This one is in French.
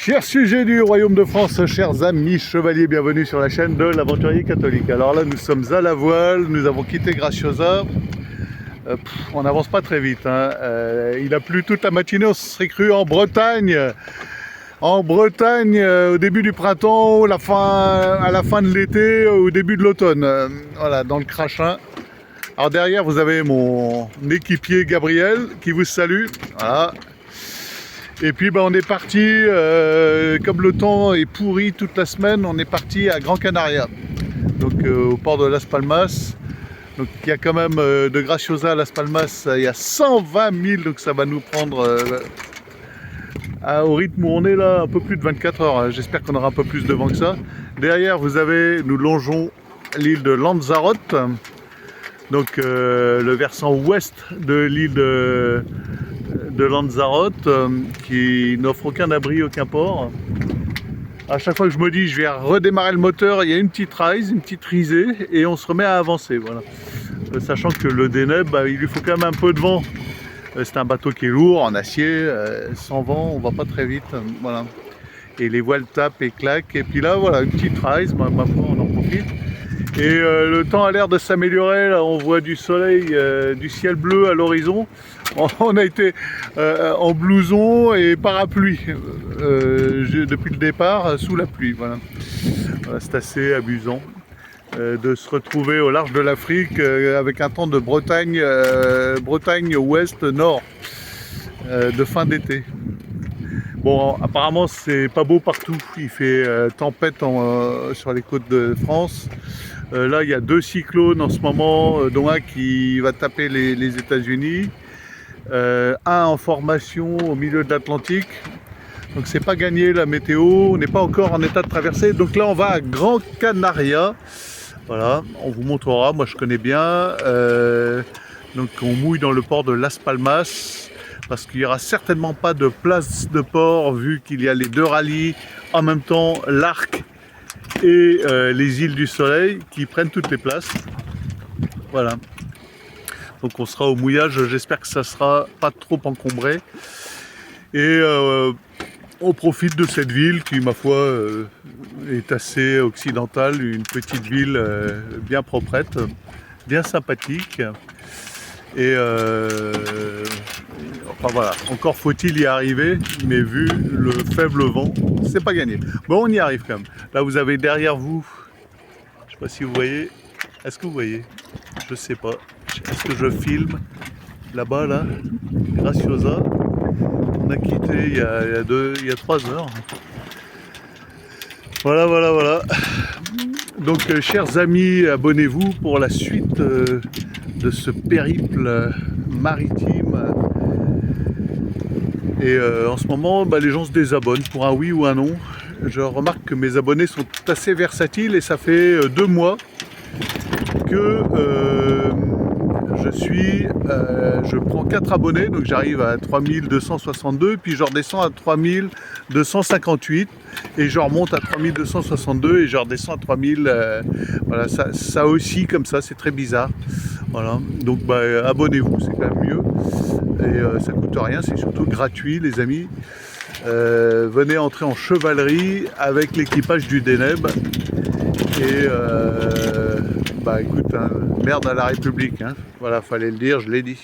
Chers sujets du Royaume de France, chers amis chevaliers, bienvenue sur la chaîne de l'Aventurier Catholique. Alors là, nous sommes à la voile, nous avons quitté Graciosa. On n'avance pas très vite, hein. Il a plu toute la matinée, on se serait cru en Bretagne. En Bretagne, au début du printemps, à la fin de l'été, au début de l'automne. Voilà, dans le crachin. Alors derrière, vous avez mon équipier Gabriel qui vous salue. Voilà. Et puis on est parti, comme le temps est pourri toute la semaine, on est parti à Gran Canaria, donc au port de Las Palmas. Donc il y a quand même de Graciosa à Las Palmas, il y a 120 000, donc ça va nous prendre au rythme où on est là, un peu plus de 24 heures. J'espère qu'on aura un peu plus de vent que ça. Derrière nous longeons l'île de Lanzarote, donc le versant ouest de l'île de Lanzarote, qui n'offre aucun abri, aucun port. À chaque fois que je me dis je vais redémarrer le moteur, il y a une petite rise, une petite risée et on se remet à avancer. Voilà. Sachant que le Deneb, il lui faut quand même un peu de vent. C'est un bateau qui est lourd, en acier, sans vent, on va pas très vite. Voilà. Et les voiles tapent et claquent. Et puis là, voilà, une petite rise, ma foi, on en profite. Et le temps a l'air de s'améliorer, là on voit du soleil, du ciel bleu à l'horizon. On a été en blouson et parapluie depuis le départ, sous la pluie. Voilà. Voilà, c'est assez amusant de se retrouver au large de l'Afrique avec un temps de Bretagne, Bretagne ouest-nord, de fin d'été. Bon, apparemment c'est pas beau partout, il fait tempête sur les côtes de France. Là il y a deux cyclones en ce moment, dont un qui va taper les États-Unis, un en formation au milieu de l'Atlantique. Donc c'est pas gagné la météo, on n'est pas encore en état de traversée. Donc là on va à Gran Canaria. Voilà, on vous montrera, moi je connais bien. Donc on mouille dans le port de Las Palmas, parce qu'il n'y aura certainement pas de place de port, vu qu'il y a les deux rallyes, en même temps l'Arc et les îles du Soleil qui prennent toutes les places. Voilà. Donc on sera au mouillage, j'espère que ça sera pas trop encombré. Et on profite de cette ville qui, ma foi, est assez occidentale, une petite ville bien proprette, bien sympathique. Et enfin voilà, encore faut-il y arriver, mais vu le faible vent, c'est pas gagné. Bon, on y arrive quand même. Là, vous avez derrière vous, je sais pas si vous voyez, est-ce que vous voyez? Je sais pas. Est-ce que je filme là-bas, là, Graciosa? On a quitté il y a 3 heures. Voilà, voilà, voilà. Donc, chers amis, abonnez-vous pour la suite de ce périple maritime. Et en ce moment, les gens se désabonnent pour un oui ou un non. Je remarque que mes abonnés sont assez versatiles et ça fait 2 mois que je prends 4 abonnés, donc j'arrive à 3262, puis je redescends à 3258 et je remonte à 3262 et je redescends à 3000. Voilà, ça aussi comme ça, c'est très bizarre. Voilà, donc abonnez-vous, c'est quand même mieux et ça coûte rien, c'est surtout gratuit les amis. Venez entrer en chevalerie avec l'équipage du Deneb et écoute, hein, merde à la République, hein. Voilà, fallait le dire, je l'ai dit.